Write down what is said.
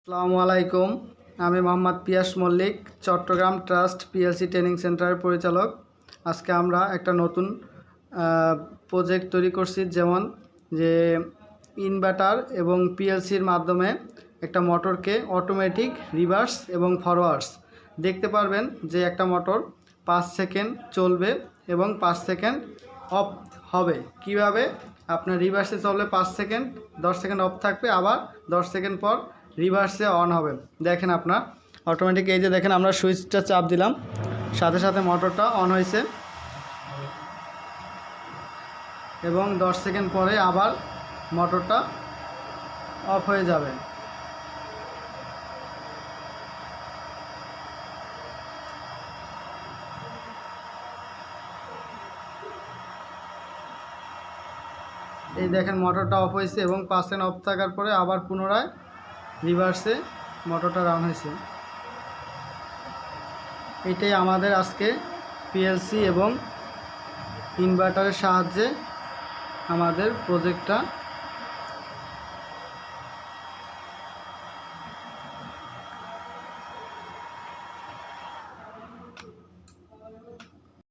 আসসালামু আলাইকুম। আমি Mohammad Pias Mallik, Chattogram trust PLC training সেন্টারের পরিচালক। আজকে আমরা একটা নতুন প্রজেক্ট তৈরি করছি, যেমন যে ইনভার্টার এবং পিএলসির মাধ্যমে একটা মোটরকে অটোমেটিক রিভার্স এবং ফরওয়ার্ডস দেখতে পারবেন যে একটা মোটর 5 সেকেন্ড চলবে এবং 5 সেকেন্ড অফ হবে। কিভাবে? আপনার রিভার্সে চলবে 5 সেকেন্ড, 10 সেকেন্ড অফ থাকবে, আবার 10 সেকেন্ড পর রিভার্সে অন হবে। দেখেন আপনার অটোমেটিক, এই যে দেখেন আমরা সুইচটা চাপ দিলাম, সাথে সাথে মোটরটা অন হয়েছে এবং 10 সেকেন্ড পরে আবার মোটরটা অফ হয়ে যাবে। এই দেখেন মোটরটা অফ হয়েছে এবং 5 সেকেন্ড অফ থাকার পরে আবার পুনরায় রিভার্সে মোটরটা রান হয়েছে। এটাই আমাদের আজকে পিএলসি এবং ইনভার্টারের সাহায্যে আমাদের প্রজেক্টটা